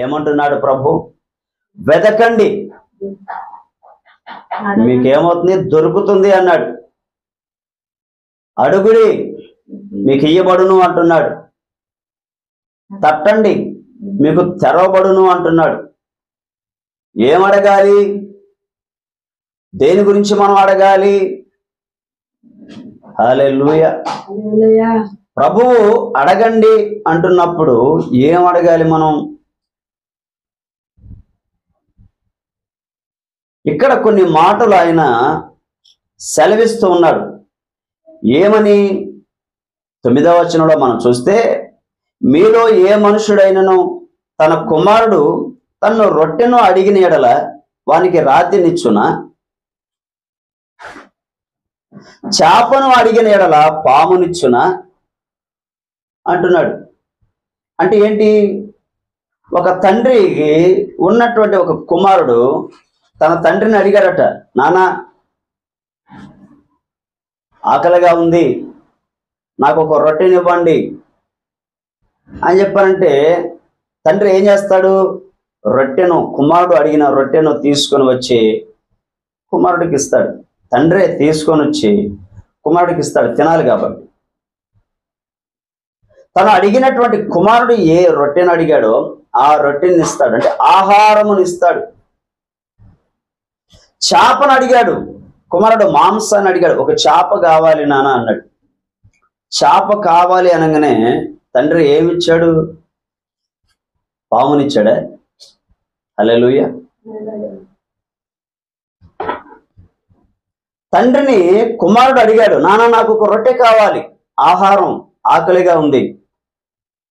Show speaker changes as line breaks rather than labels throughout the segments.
ఏమంటున్నాడు ప్రభు? వెతకండి, మీకేమవుతుంది? దొరుకుతుంది అన్నాడు. అడుగుడి, మీకు ఇయ్యబడును అంటున్నాడు. తట్టండి, మీకు తెరవబడును అంటున్నాడు. ఏం అడగాలి? దేని గురించి మనం అడగాలి? హల్లెలూయా. ప్రభువు అడగండి అంటున్నప్పుడు ఏం అడగాలి మనం? ఇక్కడ కొన్ని మాటలు ఆయన సెలవిస్తూ ఉన్నాడు. ఏమని? 9వ వచనంలో మనం చూస్తే, మీలో ఏ మనుషుడైనను తన కుమారుడు తన్ను రొట్టెను అడిగిన ఎడల వానికి రాతినిచ్చునా? చేపను అడిగిన ఎడల పామునిచ్చునా అంటున్నాడు. అంటే ఏంటి? ఒక తండ్రికి ఉన్నటువంటి ఒక కుమారుడు తన తండ్రిని అడిగాడట, నాన్న ఆకలిగా ఉంది, నాకు ఒక రొట్టెనివ్వండి అని చెప్పారంటే తండ్రి ఏం చేస్తాడు? రొట్టెను, కుమారుడు అడిగిన రొట్టెను తీసుకొని వచ్చి కుమారుడికి ఇస్తాడు. తండ్రే తీసుకొని వచ్చి కుమారుడికి ఇస్తాడు, తినాలి కాబట్టి. తను అడిగినటువంటి కుమారుడు ఏ రొట్టెను అడిగాడో ఆ రొట్టెని ఇస్తాడు, అంటే ఆహారమును ఇస్తాడు. చేపను అడిగాడు కుమారుడు, మాంసాన్ని అడిగాడు. ఒక చేప కావాలి నాన్న అన్నాడు. చేప కావాలి అనగానే తండ్రి ఏమిచ్చాడు? పామునిచ్చాడా? హల్లెలూయా. తండ్రిని కుమారుడు అడిగాడు, నాన్న నాకు ఒక రొట్టె కావాలి, ఆహారం, ఆకలిగా ఉంది,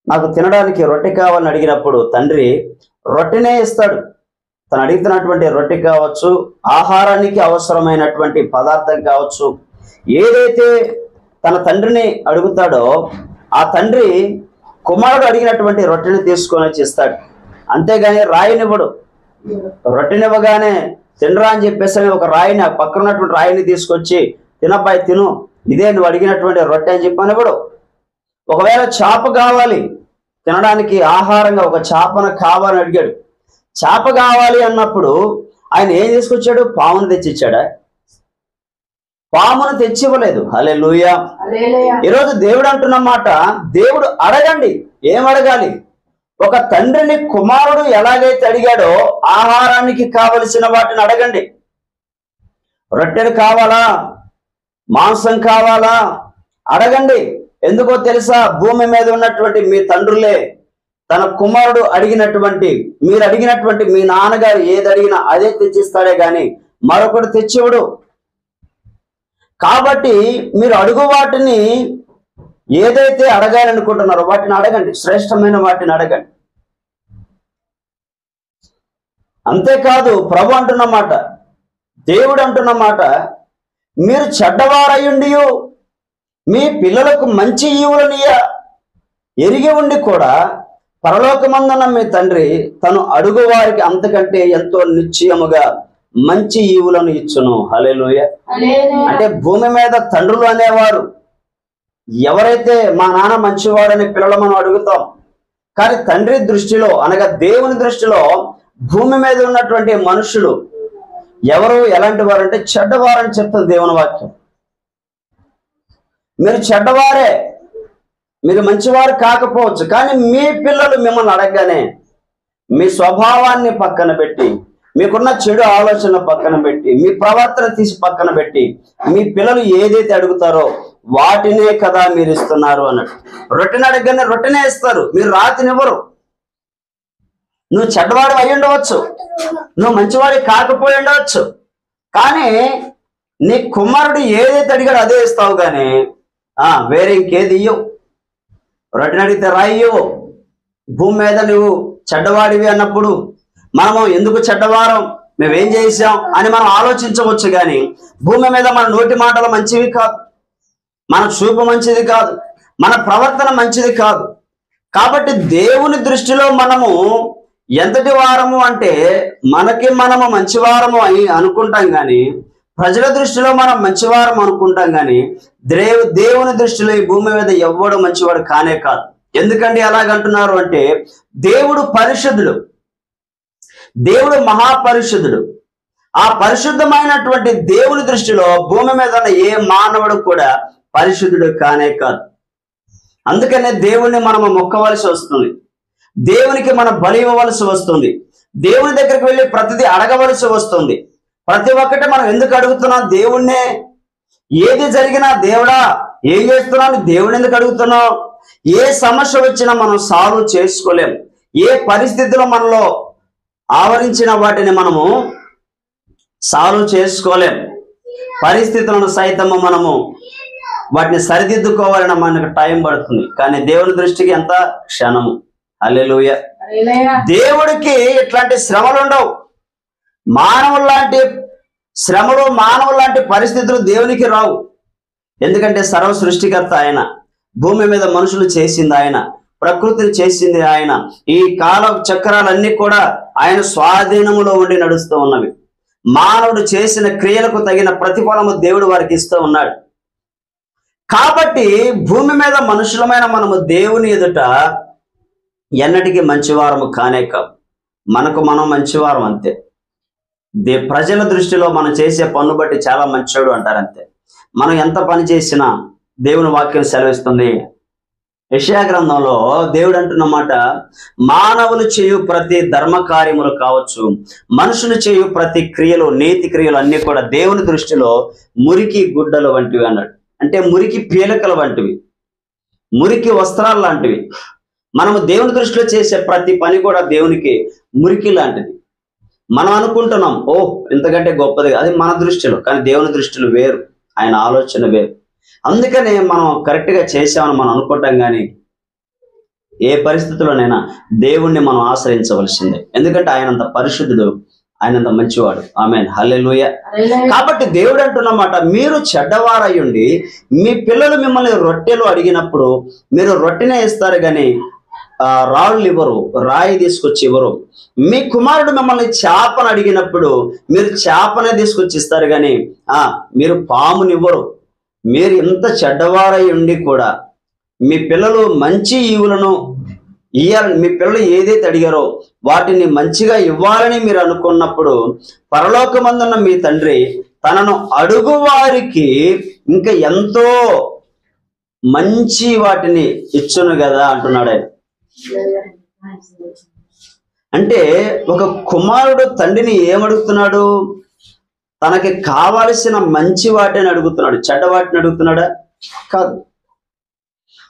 నాకు తినడానికి రొట్టె కావాలని అడిగినప్పుడు తండ్రి రొట్టెనే ఇస్తాడు. తను అడుగుతున్నటువంటి రొట్టె కావచ్చు, ఆహారానికి అవసరమైనటువంటి పదార్థం కావచ్చు, ఏదైతే తన తండ్రిని అడుగుతాడో ఆ తండ్రి కుమారుడు అడిగినటువంటి రొట్టెని తీసుకొని వచ్చి ఇస్తాడు. అంతేగాని రాయినివ్వడు. రొట్టెనివ్వగానే తినరా అని చెప్పేసి ఒక రాయిని, ఆ పక్కన ఉన్నటువంటి రాయిని తీసుకొచ్చి తినబ్బాయి తిను, ఇదే నువ్వు అడిగినటువంటి రొట్టె అని చెప్పనివ్వడు. ఒకవేళ చేప కావాలి తినడానికి, ఆహారంగా ఒక చేపను కావాలని అడిగాడు. చేప కావాలి అన్నప్పుడు ఆయన ఏం తీసుకొచ్చాడు? పామును తెచ్చిచ్చాడా? పామును తెచ్చివ్వలేదు. హల్లెలూయా. ఈరోజు దేవుడు అంటున్నమాట, దేవుడు అడగండి. ఏం అడగాలి? ఒక తండ్రిని కుమారుడు ఎలాగైతే అడిగాడో ఆహారానికి కావలసిన వాటిని అడగండి. రొట్టెలు కావాలా? మాంసం కావాలా? అడగండి. ఎందుకో తెలుసా? భూమి మీద ఉన్నటువంటి మీ తండ్రులే తన కుమారుడు అడిగినటువంటి, మీరు అడిగినటువంటి మీ నాన్నగారు ఏది అడిగినా అదే తెచ్చిస్తాడే గాని మరొకటి తెచ్చివ్వడు. కాబట్టి మీరు అడుగు వాటిని, ఏదైతే అడగాలనుకుంటున్నారో వాటిని అడగండి, శ్రేష్టమైన వాటిని అడగండి. అంతేకాదు ప్రభు అంటున్నమాట, దేవుడు అంటున్నమాట, మీరు చెడ్డవారయ్యుండి మీ పిల్లలకు మంచి ఈవులనియ ఎరిగి ఉండి కూడా పరలోకమందున్న మీ తండ్రి తను అడుగు వారికి అంతకంటే ఎంతో నిశ్చయముగా మంచి ఈవులను ఇచ్చును. హల్లెలూయా. అంటే భూమి మీద తండ్రులు అనేవారు ఎవరైతే మా నాన్న మంచివాడని పిల్లలు మనం అడుగుతాం, కానీ తండ్రి దృష్టిలో అనగా దేవుని దృష్టిలో భూమి మీద ఉన్నటువంటి మనుషులు ఎవరు ఎలాంటి వారు అంటే చెడ్డవారని చెప్తుంది దేవుని వాక్యం. మీరు చెడ్డవారే, మీరు మంచివారు కాకపోవచ్చు, కానీ మీ పిల్లలు మిమ్మల్ని అడగగానే మీ స్వభావాన్ని పక్కన పెట్టి, మీకున్న చెడు ఆలోచన పక్కన పెట్టి, మీ ప్రవర్తన తీసి పక్కన పెట్టి మీ పిల్లలు ఏదైతే అడుగుతారో వాటినే కదా మీరు ఇస్తున్నారు అన్నట్టు. రొట్టెని అడగగానే రొట్టెనే ఇస్తారు, మీరు రాతినివ్వరు. నువ్వు చెడ్డవాడు అయి ఉండవచ్చు, నువ్వు మంచివాడి కాకపోయి ఉండవచ్చు, కానీ నీ కుమారుడు ఏదైతే అడిగాడో అదే ఇస్తావు, కానీ వేరే ఇంకేది ఇయ్యవు. రొట్టెని అడిగితే రాయి ఇవ్వవు. భూమి మీద నువ్వు చెడ్డవాడివి అన్నప్పుడు మనము ఎందుకు చెడ్డవారం, మేమేం చేసాం అని మనం ఆలోచించవచ్చు, కానీ భూమి మీద మన నోటి మాటలు మంచివి కాదు, మన చూపు మంచిది కాదు, మన ప్రవర్తన మంచిది కాదు. కాబట్టి దేవుని దృష్టిలో మనము ఎంతటి వారము అంటే మనము మంచివారము అని అనుకుంటాం, కానీ ప్రజల దృష్టిలో మనం మంచివారం అనుకుంటాం, కానీ దేవుని దృష్టిలో ఈ భూమి మీద ఎవ్వడు మంచివాడు కానే కాదు. ఎందుకండి అలాగంటున్నారు అంటే దేవుడు పరిశుద్ధుడు, దేవుడు మహాపరిశుద్ధుడు. ఆ పరిశుద్ధమైనటువంటి దేవుని దృష్టిలో భూమి మీద ఉన్న ఏ మానవుడు కూడా పరిశుద్ధుడు కానే కాదు. అందుకనే దేవుణ్ణి మనము మొక్కవలసి వస్తుంది, దేవునికి మనం బలి ఇవ్వవలసి వస్తుంది, దేవుని దగ్గరికి వెళ్ళి ప్రతిదీ అడగవలసి వస్తుంది. ప్రతి ఒక్కటి మనం ఎందుకు అడుగుతున్నాం? దేవుణ్ణే. ఏది జరిగినా దేవుడా ఏం చేస్తున్నావు, దేవుని ఎందుకు అడుగుతున్నావు? ఏ సమస్య వచ్చినా మనం సాల్వ్ చేసుకోలేం. ఏ పరిస్థితిలో మనలో ఆవరించిన వాటిని మనము సాల్వ్ చేసుకోలేం. పరిస్థితులను సైతము మనము వాటిని సరిదిద్దుకోవాలని మనకు టైం పడుతుంది. కానీ దేవుని దృష్టికి ఎంత క్షణము. హల్లెలూయా. దేవుడికి ఇట్లాంటి శ్రమలు ఉండవు. మానవుల లాంటి శ్రమలు, మానవుల లాంటి పరిస్థితులు దేవునికి రావు. ఎందుకంటే సర్వ సృష్టికర్త ఆయన, భూమి మీద మనుషులు చేసింది ఆయన, ప్రకృతిని చేసింది ఆయన. ఈ కాల చక్రాలన్నీ కూడా ఆయన స్వాధీనములో ఉండి నడుస్తూ ఉన్నవి. మానవుడు చేసిన క్రియలకు తగిన ప్రతిఫలము దేవుడు వారికి ఇస్తూ ఉన్నాడు. కాబట్టి భూమి మీద మనుషులమైన మనము దేవుని ఎదుట ఎన్నటికీ మంచివారము కానే కాదు. మనకు మనం మంచివారం అంతే. ప్రజల దృష్టిలో మనం చేసే పన్ను బట్టి చాలా మంచోడు అంటారు అంతే. మనం ఎంత పని చేసినా దేవుని వాక్యం సెలవిస్తుంది. యెషయా గ్రంథంలో దేవుడు అంటున్నమాట, మానవులు చేయు ప్రతి ధర్మ కార్యములు కావచ్చు, మనుషులు చేయు ప్రతి క్రియలు, నీతి క్రియలు అన్ని కూడా దేవుని దృష్టిలో మురికి గుడ్డలు వంటివి అన్నాడు. అంటే మురికి పీలకల వంటివి, మురికి వస్త్రాలు లాంటివి. మనము దేవుని దృష్టిలో చేసే ప్రతి పని కూడా దేవునికి మురికి లాంటిది. మనం అనుకుంటున్నాం ఓ ఇంతకంటే గొప్పది, అది మన దృష్టిలో. కానీ దేవుని దృష్టిలో వేరు, ఆయన ఆలోచన వేరు. అందుకనే మనం కరెక్ట్గా చేసామని మనం అనుకుంటాం. కానీ ఏ పరిస్థితుల్లోనైనా దేవుణ్ణి మనం ఆశ్రయించవలసిందే. ఎందుకంటే ఆయనంత పరిశుద్ధుడు, ఆయనంత మంచివాడు. ఆమేన్, హల్లెలూయా. కాబట్టి దేవుడు అంటున్నమాట, మీరు చెడ్డవారయ్యుండి మీ పిల్లలు మిమ్మల్ని రొట్టెలు అడిగినప్పుడు మీరు రొట్టెనే ఇస్తారు కానీ రాళ్ళు ఇవ్వరు, రాయి తీసుకొచ్చి ఇవ్వరు. మీ కుమారుడు మిమ్మల్ని చేపను అడిగినప్పుడు మీరు చేపనే తీసుకొచ్చి ఇస్తారు కానీ మీరు పామునివ్వరు. మీరు ఇంత చెడ్డవారై ఉండి కూడా మీ పిల్లలు మంచి ఈవులను ఇయ్యాలని, మీ పిల్లలు ఏదైతే అడిగారో వాటిని మంచిగా ఇవ్వాలని మీరు అనుకున్నప్పుడు పరలోకమందున్న మీ తండ్రి తనను అడుగు వారికి ఇంకా ఎంతో మంచి వాటిని ఇచ్చును కదా అంటున్నాడు ఆయన. అంటే ఒక కుమారుడు తండ్రిని ఏమడుగుతున్నాడు? తనకి కావలసిన మంచి వాటిని అడుగుతున్నాడు. చెడ్డ వాటిని అడుగుతున్నాడా? కాదు,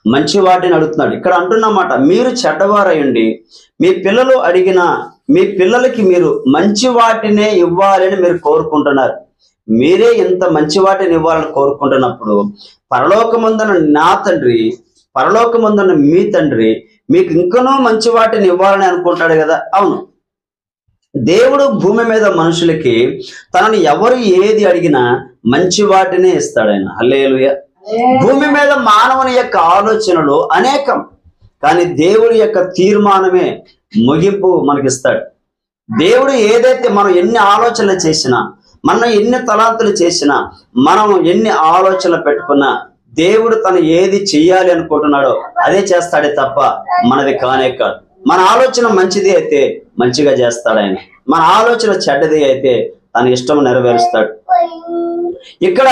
మంచి వాటిని అడుగుతున్నాడు. ఇక్కడ అంటున్నమాట, మీరు చెడ్డవారయ్యండి మీ పిల్లలు అడిగిన మీ పిల్లలకి మీరు మంచి వాటినే ఇవ్వాలని మీరు కోరుకుంటున్నారు. మీరే ఇంత మంచి వాటిని ఇవ్వాలని కోరుకుంటున్నప్పుడు పరలోకమందున నా తండ్రి, పరలోకమందున మీ తండ్రి మీకు ఇంకనూ మంచి వాటిని ఇవ్వాలని అనుకుంటాడు కదా. అవును, దేవుడు భూమి మీద మనుషులకి తనని ఎవరు ఏది అడిగినా మంచి వాటినే ఇస్తాడు ఆయన. హల్లెలూయా. భూమి మీద మానవుని యొక్క ఆలోచనలు అనేకం, కానీ దేవుడి యొక్క తీర్మానమే ముగింపు మనకిస్తాడు. దేవుడు ఏదైతే మనం ఎన్ని ఆలోచనలు చేసినా, మనం ఎన్ని తలాంతులు చేసినా, మనం ఎన్ని ఆలోచనలు పెట్టుకున్నా దేవుడు తను ఏది చెయ్యాలి అనుకుంటున్నాడో అదే చేస్తాడే తప్ప మనది కానే కాదు. మన ఆలోచన మంచిది అయితే మంచిగా చేస్తాడు ఆయన, మన ఆలోచన చెడ్డది అయితే తన ఇష్టం నెరవేరుస్తాడు. ఇక్కడ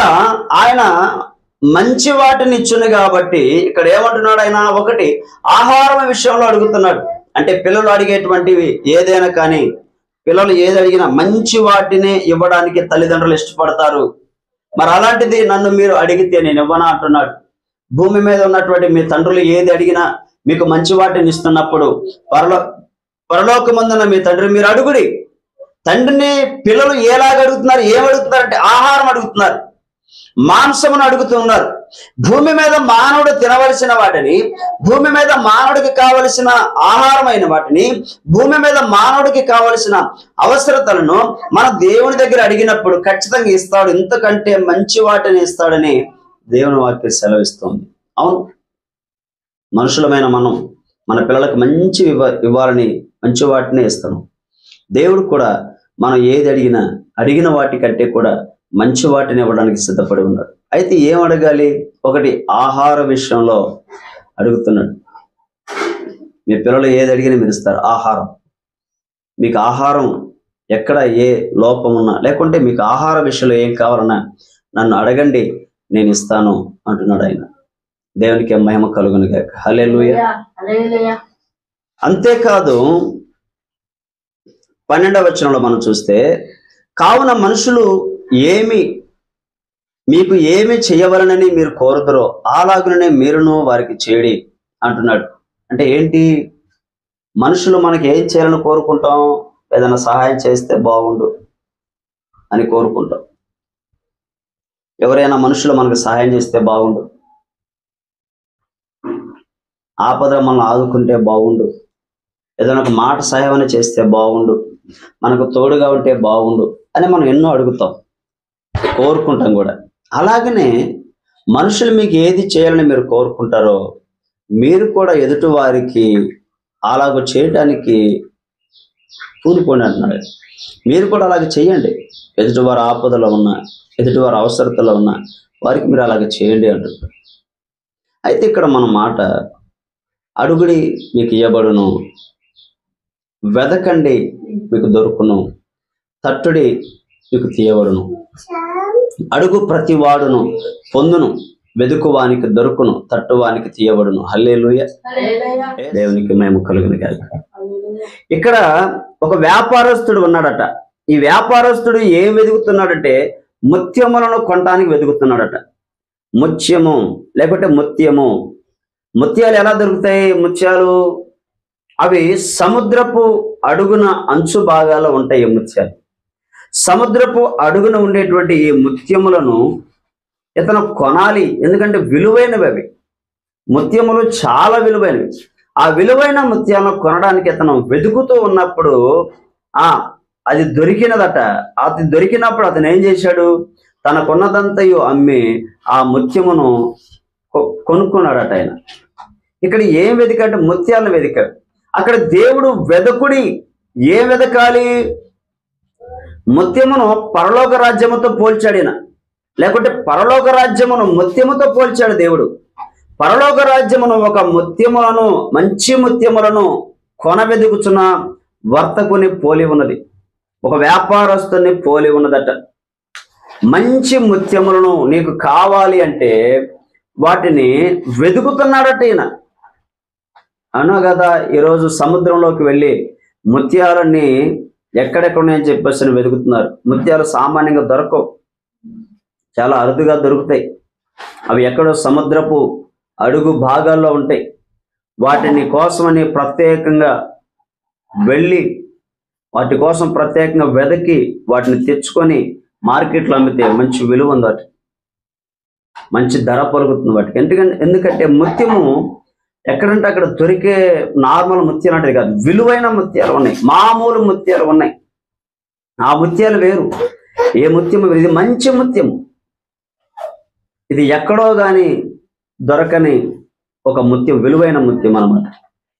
ఆయన మంచి వాటిని ఇచ్చును కాబట్టి ఇక్కడ ఏమంటున్నాడు ఆయన? ఒకటి, ఆహారం విషయంలో అడుగుతున్నాడు. అంటే పిల్లలు అడిగేటువంటివి ఏదైనా కానీ, పిల్లలు ఏది అడిగినా మంచి వాటిని ఇవ్వడానికి తల్లిదండ్రులు ఇష్టపడతారు. మరి అలాంటిది నన్ను మీరు అడిగితే నేను ఇవ్వనా అంటున్నాడు. భూమి మీద ఉన్నటువంటి మీ తండ్రులు ఏది అడిగినా మీకు మంచి వాటిని ఇస్తున్నప్పుడు పరలోకమందున్న మీ తండ్రి మీరు అడుగుడి. తండ్రిని పిల్లలు ఏలాగ అడుగుతున్నారు? ఏమడుగుతున్నారంటే ఆహారం అడుగుతున్నారు, మాంసమును అడుగుతున్నారు. భూమి మీద మానవుడు తినవలసిన వాటిని, భూమి మీద మానవుడికి కావలసిన ఆహారమైన వాటిని, భూమి మీద మానవుడికి కావలసిన అవసరతలను మన దేవుని దగ్గర అడిగినప్పుడు ఖచ్చితంగా ఇస్తాడు. ఇంతకంటే మంచి వాటిని ఇస్తాడని దేవుని వాక్యం సెలవిస్తుంది. అవును, మనుషులమైన మనం మన పిల్లలకు మంచి ఇవ్వాలని మంచి వాటినే ఇస్తాను. దేవుడు కూడా మనం ఏది అడిగిన వాటికంటే కూడా మంచి వాటిని ఇవ్వడానికి సిద్ధపడి ఉన్నాడు. అయితే ఏం అడగాలి? ఒకటి, ఆహార విషయంలో అడుగుతున్నాడు. మీ పిల్లలు ఏది అడిగినా మీరు ఇస్తారు. ఆహారం, మీకు ఆహారం ఎక్కడ ఏ లోపం ఉన్నా, లేకుంటే మీకు ఆహార విషయంలో ఏం కావాలన్నా నన్ను అడగండి, నేను ఇస్తాను అంటున్నాడు ఆయన. దేవునికి మహిమ కలుగును గాక. హల్లెలూయా. అంతేకాదు 12వ వచనంలో మనం చూస్తే, కావున మనుషులు మీకు ఏమి చేయవలనని మీరు కోరుదరో అలాగుననే మీరును వారికి చేయడి అంటున్నాడు. అంటే ఏంటి? మనుషులు మనకి ఏం చేయాలని కోరుకుంటాం? ఏదైనా సహాయం చేస్తే బాగుండు అని కోరుకుంటాం. ఎవరైనా మనుషులు మనకు సహాయం చేస్తే బాగుండు, ఆపద మనల్ని ఆదుకుంటే బాగుండు, ఏదైనా ఒక మాట సహాయం చేస్తే బాగుండు, మనకు తోడుగా ఉంటే బాగుండు అని మనం ఎన్నో అడుగుతాం, కోరుకుంటాం కూడా. అలాగనే మనుషులు మీకు ఏది చేయాలని మీరు కోరుకుంటారో మీరు కూడా ఎదుటి వారికి అలాగ చేయడానికి పూనుకోండి అంటున్నాడు. మీరు కూడా అలాగే చేయండి. ఎదుటివారు ఆపదలో ఉన్నా, ఎదుటివారు అవసరతలో ఉన్నా వారికి మీరు అలాగే చేయండి అంటున్నారు. అయితే ఇక్కడ మన మాట, అడుగుడి మీకు ఇయ్యబడును, వెదకండి మీకు దొరుకును, తట్టుడి మీకు తీయబడును, అడుగు ప్రతి వాడును పొందును, వెదుకువానికి దొరుకును, తట్టువానికి తీయబడును. హల్లెలూయా. దేవునికి మేము కలుగును గాక. ఇక్కడ ఒక వ్యాపారస్తుడు ఉన్నాడట. ఈ వ్యాపారస్తుడు ఏం వెతుకుతున్నాడంటే ముత్యములను కొనడానికి వెతుకుతున్నాడట. ముత్యము లేకపోతే ముత్యము. ముత్యాలు ఎలా దొరుకుతాయి? ముత్యాలు అవి సముద్రపు అడుగున అంచు భాగాల్లో ఉంటాయి. ఈ ముత్యాలు సముద్రపు అడుగున ఉండేటువంటి ఈ ముత్యములను ఇతను కొనాలి. ఎందుకంటే విలువైనవి అవి. ముత్యములు చాలా విలువైనవి. ఆ విలువైన ముత్యాలను కొనడానికి ఇతను వెతుకుతూ ఉన్నప్పుడు అది దొరికినదట. అది దొరికినప్పుడు అతను ఏం చేశాడు? తనకున్నదంతయు అమ్మి ఆ ముత్యమును కొనుక్కున్నాడట ఆయన. ఇక్కడ ఏం వెతికాడు? ముత్యాలను వెతికాడు. అక్కడ దేవుడు వెదకుడి, ఏం వెతకాలి? ముత్యమును పరలోక రాజ్యముతో పోల్చాడు ఈయన. లేకుంటే పరలోక రాజ్యమును ముత్యముతో పోల్చాడు దేవుడు. పరలోక రాజ్యమును ఒక ముత్యములను, మంచి ముత్యములను కొనవెదుకుచున్న వర్తకుని పోలి ఉన్నది, ఒక వ్యాపారస్తుని పోలి ఉన్నదట. మంచి ముత్యములను నీకు కావాలి అంటే వాటిని వెతుకుతున్నాడట ఈయన. అన్నా కదా, ఈరోజు సముద్రంలోకి వెళ్ళి ముత్యాలన్నీ ఎక్కడెక్కడున్నాయని చెప్పేసి వెతుకుతున్నారు. ముత్యాలు సామాన్యంగా దొరకవు, చాలా అరుదుగా దొరుకుతాయి. అవి ఎక్కడో సముద్రపు అడుగు భాగాల్లో ఉంటాయి. వాటిని కోసమని ప్రత్యేకంగా వెళ్ళి వాటి కోసం ప్రత్యేకంగా వెదకి వాటిని తెచ్చుకొని మార్కెట్లో అమ్మితే మంచి విలువ ఉంది, వాటి మంచి ధర పలుకుతుంది వాటికి. ఎందుకంటే ముత్యము ఎక్కడంటే అక్కడ దొరికే నార్మల్ ముత్యాలు అంటే కాదు, విలువైన ముత్యాలు ఉన్నాయి, మామూలు ముత్యాలు ఉన్నాయి. ఆ ముత్యాలు వేరు. ఏ ముత్యము? ఇది మంచి ముత్యము. ఇది ఎక్కడో కానీ దొరకని ఒక ముత్యం, విలువైన ముత్యం అన్నమాట.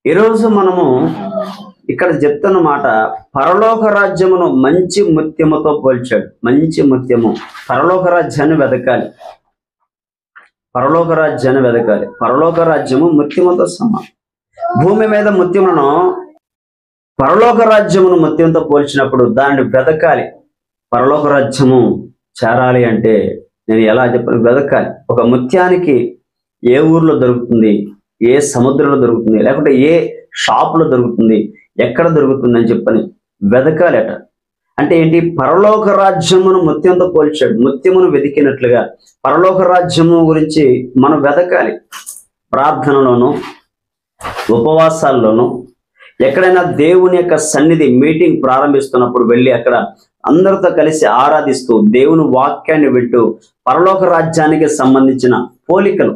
ఈరోజు మనము ఇక్కడ చెప్తున్న మాట, పరలోక రాజ్యమును మంచి ముత్యముతో పోల్చాడు. మంచి ముత్యము. పరలోక రాజ్యాన్ని వెతకాలి, పరలోక రాజ్యాన్ని వెతకాలి. పరలోక రాజ్యము ముత్యముతో సమానం. భూమి మీద ముత్యములను పరలోక రాజ్యమును ముత్యంతో పోల్చినప్పుడు దాన్ని వెతకాలి. పరలోక రాజ్యము చేరాలి అంటే నేను ఎలా చెప్పను? వెతకాలి. ఒక ముత్యానికి ఏ ఊర్లో దొరుకుతుంది, ఏ సముద్రంలో దొరుకుతుంది, లేకుంటే ఏ షాపులో దొరుకుతుంది, ఎక్కడ దొరుకుతుంది అని చెప్పని వెతకాలి అట. అంటే ఏంటి? పరలోక రాజ్యమును ముత్యంతో పోల్చాడు. ముత్యమును వెతికినట్లుగా పరలోక రాజ్యము గురించి మనం వెతకాలి. ప్రార్థనలోను, ఉపవాసాల్లోనూ, ఎక్కడైనా దేవుని యొక్క సన్నిధి మీటింగ్ ప్రారంభిస్తున్నప్పుడు వెళ్ళి అక్కడ అందరితో కలిసి ఆరాధిస్తూ దేవుని వాక్యాన్ని వింటూ పరలోక రాజ్యానికి సంబంధించిన పోలికలు,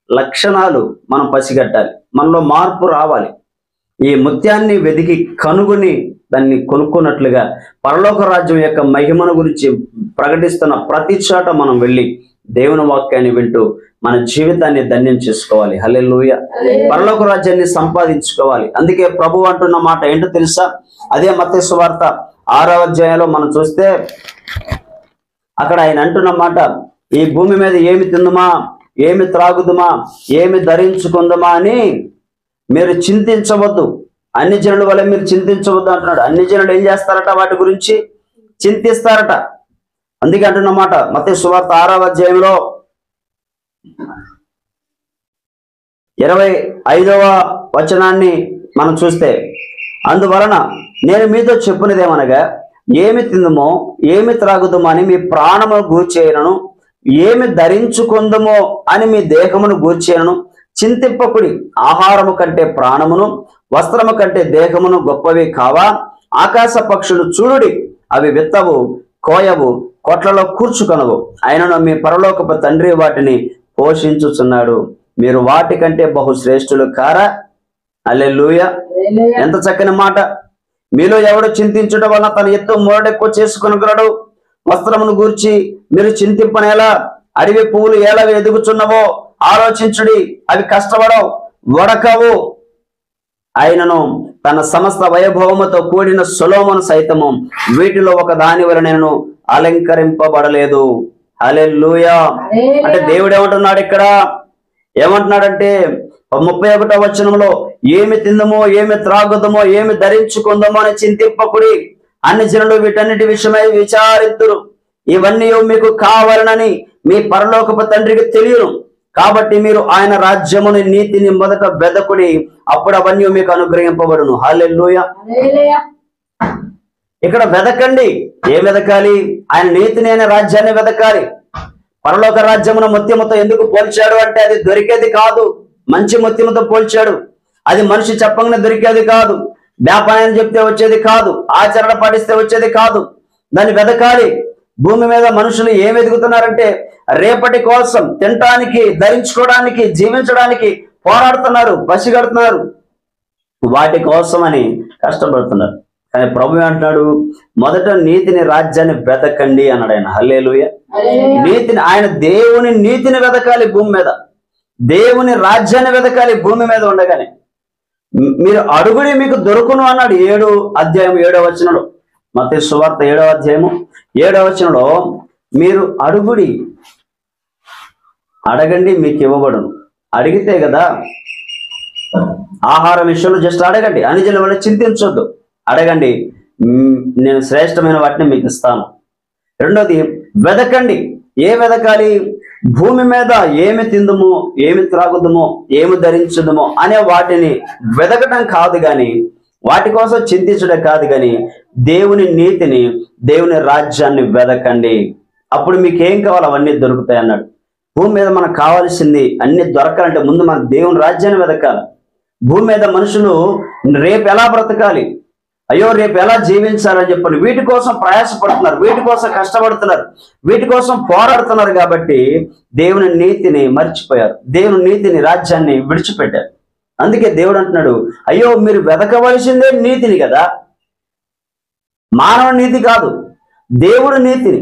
లక్షణాలు మనం పసిగట్టాలి. మనలో మార్పు రావాలి. ఈ ముత్యాన్ని వెతికి కనుగొని దాన్ని కొనుక్కున్నట్లుగా పరలోక రాజ్యం యొక్క మహిమను గురించి ప్రకటిస్తున్న ప్రతి చోట మనం వెళ్ళి దేవుని వాక్యాన్ని వింటూ మన జీవితాన్ని ధన్యం చేసుకోవాలి. హల్లెలూయా. పరలోక రాజ్యాన్ని సంపాదించుకోవాలి. అందుకే ప్రభు అంటున్న మాట ఏంటో తెలుసా? అదే మత్తయి సువార్త 6వ అధ్యాయంలో మనం చూస్తే అక్కడ ఆయన అంటున్న మాట, ఈ భూమి మీద ఏమి తిందుమా, ఏమి త్రాగుదుమా, ఏమి ధరించుకుందుమా అని మీరు చింతించవద్దు, అన్ని జనుల వల్ల మీరు చింతించవద్దు అంటున్నాడు. అన్ని జనులు ఏం చేస్తారట? వాటి గురించి చింతిస్తారట. అందుకే అంటున్నమాట మత్తయి సువార్త 6వ అధ్యాయంలో 25వ వచనాన్ని మనం చూస్తే, అందువలన నేను మీతో చెప్పునేదేమనగా, ఏమి తిందుమో ఏమి త్రాగుదుమో అని మీ ప్రాణమును గూర్చేయనను, ఏమి ధరించుకుందుమో అని మీ దేహమును గూర్చేయనను చింతింపకుడి. ఆహారము కంటే ప్రాణమును, వస్త్రము కంటే దేహమును గొప్పవి కావా? ఆకాశ పక్షులు చూడుడి, అవి విత్తవు, కోయవు, కొట్లలో కూర్చుకొనవు, అయినను మీ పరలోకపు తండ్రి వాటిని పోషించుచున్నాడు. మీరు వాటి కంటే బహుశ్రేష్ఠులు కారా? హల్లెలూయా! ఎంత చక్కని మాట. మీలో ఎవడు చింతించడం వలన తన ఎత్తు మూరడెక్కువ చేసుకొనగలడు? వస్త్రమును గూర్చి మీరు చింతింపనేలా? అడవి పువ్వులు ఎలా ఎదుగుచున్నవో ఆలోచించుడి, అవి కష్టపడవు, వడకవు, ఆయనను తన సమస్త వైభవముతో కూడిన సొలొమోను సైతము వీటిలో ఒక దాని వలన అలంకరింపబడలేదు. హల్లెలూయా! అంటే దేవుడు ఏమంటున్నాడు ఇక్కడ? ఏమంటున్నాడంటే 31వ వచనంలో, ఏమి తిందమో ఏమి త్రాగుదమో ఏమి ధరించుకుందామో అని చింతింపకుడి, అన్ని జనులు వీటన్నిటి విషయమై విచారిద్దురు. ఇవన్నీ మీకు కావాలనని మీ పరలోకపు తండ్రికి తెలియను. కాబట్టి మీరు ఆయన రాజ్యముని నీతిని మొదట వెదకుడి, అప్పుడు అవన్నీ మీకు అనుగ్రహింపబడును. హల్లెలూయా! ఇక్కడ వెదకండి. ఏం వెదకాలి? ఆయన నీతిని, ఆయన రాజ్యాన్ని వెదకాలి. పరలోక రాజ్యమును ముత్యముతో ఎందుకు పోల్చాడు అంటే, అది దొరికేది కాదు. మంచి ముత్యముతో పోల్చాడు. అది మనిషి చెప్పగానే దొరికేది కాదు. వ్యాపారం చెప్తే వచ్చేది కాదు. ఆచరణ పాటిస్తే వచ్చేది కాదు. దాన్ని వెదకాలి. భూమి మీద మనుషులు ఏం వెతుకుతున్నారంటే, రేపటి కోసం తినటానికి, ధరించుకోవడానికి, జీవించడానికి పోరాడుతున్నారు, పసిగడుతున్నారు. వాటి కోసమని కష్టపడుతున్నారు. కానీ ప్రభు అంటున్నాడు, మొదట నీతిని, రాజ్యాన్ని వెతకండి అన్నాడు ఆయన. హల్లెలూయా! నీతిని, ఆయన దేవుని నీతిని వెతకాలి భూమి మీద. దేవుని రాజ్యాన్ని వెతకాలి భూమి మీద ఉండగానే. మీరు అడుగుడి మీకు దొరుకును అన్నాడు 7వ అధ్యాయం 7వ వచనంలో. మత్తయి సువార్త 7వ అధ్యాయము 7వ వచనంలో, మీరు అడుగుడి, అడగండి మీకు ఇవ్వబడును. అడిగితే కదా. ఆహారం విషయంలో జస్ట్ అడగండి, అన్ని జనుల వల్ల చింతించొద్దు. అడగండి, నేను శ్రేష్టమైన వాటిని మీకు ఇస్తాను. రెండోది, వెదకండి. ఏ వెదకాలి? భూమి మీద ఏమి తిందుమో ఏమి త్రాగుదమో ఏమి ధరించుదమో అనే వాటిని వెదకటం కాదు కానీ, వాటి కోసం చింతించడం కాదు కానీ, దేవుని నీతిని, దేవుని రాజ్యాన్ని వెదకండి. అప్పుడు మీకు ఏం కావాలో అవన్నీ దొరుకుతాయి అన్నాడు. భూమి మీద మనకు కావాల్సింది అన్ని దొరకాలంటే ముందు మన దేవుని రాజ్యాన్ని వెదకాలి. భూమి మీద మనుషులు రేపు ఎలా బ్రతకాలి, అయ్యో రేపు ఎలా జీవించాలని చెప్పని వీటి కోసం ప్రయాసపడుతున్నారు, వీటి కోసం కష్టపడుతున్నారు, వీటి కోసం పోరాడుతున్నారు. కాబట్టి దేవుని నీతిని మర్చిపోయారు, దేవుని నీతిని, రాజ్యాన్ని విడిచిపెట్టారు. అందుకే దేవుడు అంటున్నాడు, అయ్యో మీరు వెతకవలసిందే నీతిని కదా, మానవ నీతి కాదు, దేవుడి నీతిని.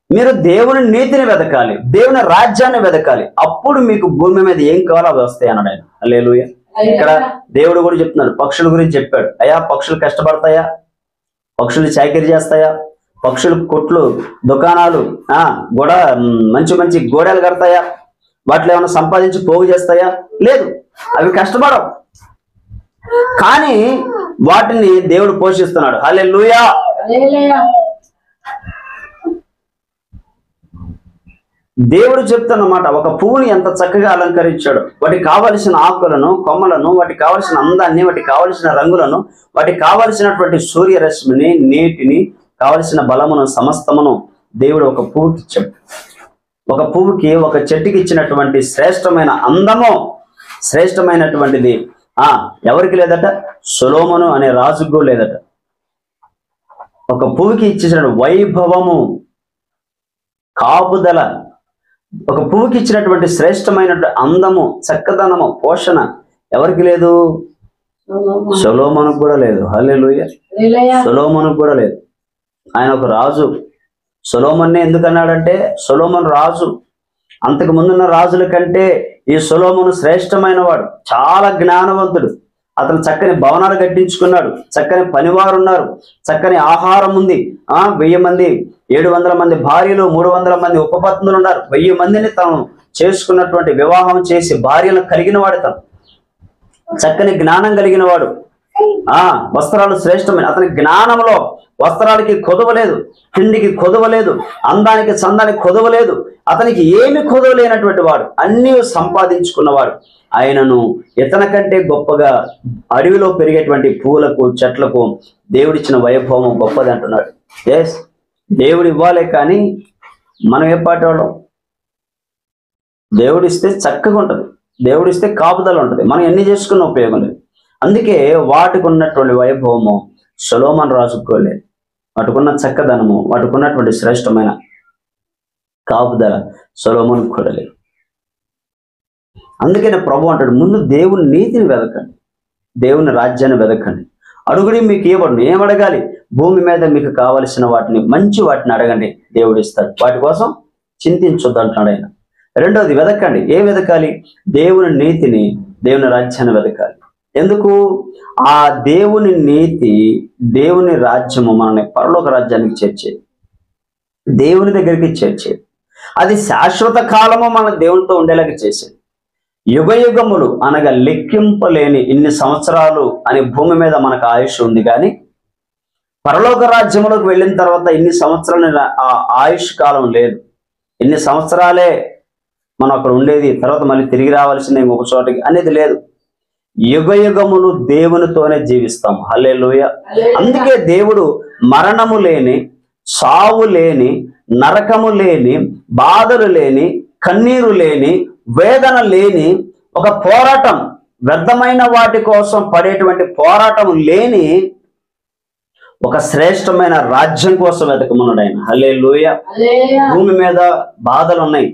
మీరు దేవుని నీతిని వెతకాలి, దేవుని రాజ్యాన్ని వెతకాలి. అప్పుడు మీకు భూమి మీద ఏం కావాలో అవి వస్తాయి అన్నాడు ఆయన. హల్లెలూయా! ఇక్కడ దేవుడు కూడా చెప్తున్నాడు, పక్షుల గురించి చెప్పాడు. అయ్యా పక్షులు కష్టపడతాయా? పక్షులు చాకిరీ చేస్తాయా? పక్షులు కొట్లు, దుకాణాలు, గోడ, మంచి మంచి గోడలు కడతాయా? వాటిలో ఏమైనా సంపాదించి పోగు చేస్తాయా? లేదు, అవి కష్టపడవు. కానీ వాటిని దేవుడు పోషిస్తున్నాడు. హల్లెలూయా! దేవుడు చెప్తున్నమాట, ఒక పువ్వుని ఎంత చక్కగా అలంకరించాడు. వాటికి కావలసిన ఆకులను, కొమ్మలను, వాటికి కావలసిన అందాన్ని, వాటికి కావలసిన రంగులను, వాటికి కావలసినటువంటి సూర్యరశ్మిని, నీటిని, కావలసిన బలమును, సమస్తమును దేవుడు ఒక పువ్వుకి ఇచ్చాడు. ఒక పువ్వుకి, ఒక చెట్టుకి ఇచ్చినటువంటి శ్రేష్టమైన అందము, శ్రేష్టమైనటువంటిది ఎవరికి లేదట? సొలొమోను అనే రాజుకు లేదట. ఒక పువ్వుకి ఇచ్చిన వైభవము, కాపుదల, ఒక పువ్వుకి ఇచ్చినటువంటి శ్రేష్టమైనటువంటి అందము, చక్కదనము, పోషణ ఎవరికి లేదు? సొలొమోనుకు కూడా లేదు. హల్లెలూయా! సొలొమోనుకు కూడా లేదు. ఆయన ఒక రాజు. సొలొమోన్నే ఎందుకన్నాడంటే, సొలొమోను రాజు. అంతకు ముందున్న రాజుల కంటే ఈ సొలొమోను శ్రేష్టమైన వాడు, చాలా జ్ఞానవంతుడు. అతను చక్కని భవనాలు కట్టించుకున్నాడు, చక్కని పనివారు ఉన్నారు, చక్కని ఆహారం ఉంది. 1000 మంది, 700 మంది భార్యలు, 300 మంది ఉపపత్నులు ఉన్నారు. 1000 మందిని తను చేసుకున్నటువంటి, వివాహం చేసి భార్యలు కలిగిన వాడు తను. చక్కని జ్ఞానం కలిగిన వాడు. వస్త్రాలు శ్రేష్టమైన, అతని జ్ఞానంలో వస్త్రాలకి కొదవలేదు, తిండికి కొదవలేదు, అందానికి చందానికి కొదవలేదు. అతనికి ఏమి కొదవలేనటువంటి వాడు, అన్నీ సంపాదించుకున్నవాడు. ఆయనను ఇతని కంటే గొప్పగా అడవిలో పెరిగేటువంటి పూలకు చెట్లకు దేవుడిచ్చిన వైభవం గొప్పది అంటున్నాడు. ఎస్, దేవుడు ఇవ్వాలే కానీ మనం ఏ పాటి వాళ్ళం? దేవుడిస్తే చక్కగా ఉంటుంది, దేవుడిస్తే కాపుదల ఉంటుంది, మనం ఎన్ని చేసుకున్న ఉపయోగం లేదు. అందుకే వాటికి ఉన్నటువంటి వైభవము సొలొమోను రాజుకోలేదు, వాటికున్న చక్కదనము, వాటికున్నటువంటి శ్రేష్టమైన కాపుదల సొలొమోనుకు కూడా లేదు. అందుకనే ప్రభు అంటాడు, ముందు దేవుని నీతిని వెదకండి, దేవుని రాజ్యాన్ని వెదకండి, అడుగుడి మీకు ఇవ్వబడును. ఏం అడగాలి? భూమి మీద మీకు కావలసిన వాటిని, మంచి వాటిని అడగండి, దేవుడు ఇస్తాడు. వాటి కోసం చింతించొద్దు అంటున్నాడు ఆయన. రెండవది వెదకండి. ఏం వెదకాలి? దేవుని నీతిని, దేవుని రాజ్యాన్ని వెదకాలి. ఎందుకు? ఆ దేవుని నీతి, దేవుని రాజ్యము మనల్ని పరలోక రాజ్యానికి చేర్చేది, దేవుని దగ్గరికి చేర్చేది. అది శాశ్వత కాలము మన దేవునితో ఉండేలాగా చేసేది. యుగ యుగములు అనగా లెక్కింపలేని ఇన్ని సంవత్సరాలు అని భూమి మీద మనకు ఆయుష్ ఉంది, కానీ పరలోక రాజ్యములోకి వెళ్ళిన తర్వాత ఇన్ని సంవత్సరాలు ఆ ఆయుష్ కాలం లేదు. ఇన్ని సంవత్సరాలే మనం అక్కడ ఉండేది, తర్వాత మళ్ళీ తిరిగి రావాల్సిందే ఇంకొక చోటకి అనేది లేదు. యుగ యుగములు దేవునితోనే జీవిస్తాం. హల్లెలూయా. అందుకే దేవుడు మరణము లేని, సావు లేని, నరకము లేని, బాధలు లేని, కన్నీరు లేని, వేదన లేని ఒక పోరాటం, వ్యర్థమైన వాటి కోసం పడేటువంటి పోరాటం లేని ఒక శ్రేష్టమైన రాజ్యం కోసం వెతకమన్నాడు ఆయన. హల్లెలూయా. భూమి మీద బాధలు ఉన్నాయి,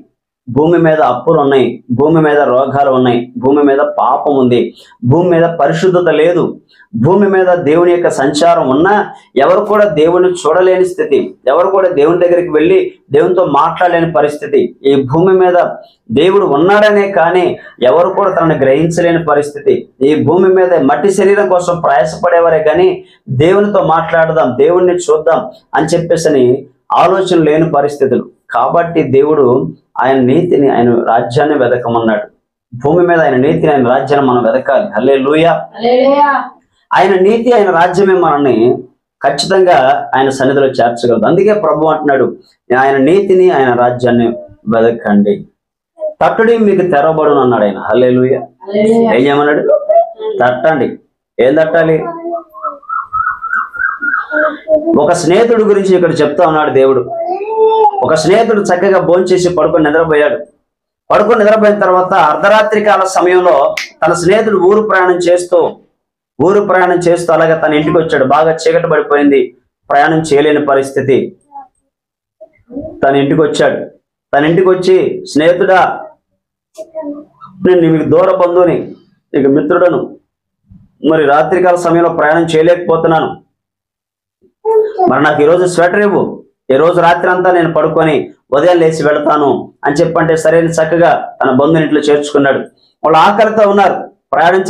భూమి మీద అప్పులు ఉన్నాయి, భూమి మీద రోగాలు ఉన్నాయి, భూమి మీద పాపం ఉంది, భూమి మీద పరిశుద్ధత లేదు, భూమి మీద దేవుని యొక్క సంచారం ఉన్నా ఎవరు కూడా దేవుని చూడలేని స్థితి, ఎవరు కూడా దేవుని దగ్గరికి వెళ్ళి దేవునితో మాట్లాడలేని పరిస్థితి. ఈ భూమి మీద దేవుడు ఉన్నాడనే కానీ ఎవరు కూడా తనని గ్రహించలేని పరిస్థితి. ఈ భూమి మీద మట్టి శరీరం కోసం ప్రయాసపడేవారే కానీ దేవునితో మాట్లాడదాం, దేవుణ్ణి చూద్దాం అని చెప్పేసి ఆలోచన లేని పరిస్థితులు. కాబట్టి దేవుడు ఆయన నీతిని, ఆయన రాజ్యాన్ని వెదకమన్నాడు. భూమి మీద ఆయన నీతిని, ఆయన రాజ్యాన్ని మనం వెదకాలి. హల్లెలూయా. ఆయన నీతి, ఆయన రాజ్యమే మనల్ని ఖచ్చితంగా ఆయన సన్నిధిలో చేర్చగలదు. అందుకే ప్రభు అంటున్నాడు, ఆయన నీతిని, ఆయన రాజ్యాన్ని వెదకండి, తట్టుడి మీకు తెరవబడును అన్నాడు ఆయన. హల్లెలూయా. ఏం చేయమన్నాడు? తట్టండి. ఏం తట్టాలి? ఒక స్నేహితుడి గురించి ఇక్కడ చెప్తా ఉన్నాడు దేవుడు. ఒక స్నేహితుడు చక్కగా భోంచేసి పడుకొని నిద్రపోయాడు. పడుకొని నిద్రపోయిన తర్వాత అర్ధరాత్రి కాల సమయంలో తన స్నేహితుడు ఊరు ప్రయాణం చేస్తూ అలాగే తన ఇంటికి వచ్చాడు. బాగా చీకటి పడిపోయింది, ప్రయాణం చేయలేని పరిస్థితి. తన ఇంటికి వచ్చాడు. తన ఇంటికి వచ్చి, స్నేహితుడా, నేను మీకు దూర బంధువుని, నీకు మిత్రుడను, మరి రాత్రికాల సమయంలో ప్రయాణం చేయలేకపోతున్నాను, మరి నాకు ఈరోజు స్వెటర్ ఇవ్వు, ఈ రోజు రాత్రి అంతా నేను పడుకొని ఉదయం లేచి వెళతాను అని చెప్పంటే సరైన చక్కగా తన బంధువుని ఇంట్లో చేర్చుకున్నాడు. వాళ్ళు ఆకలితో ఉన్నారు, ప్రయాణం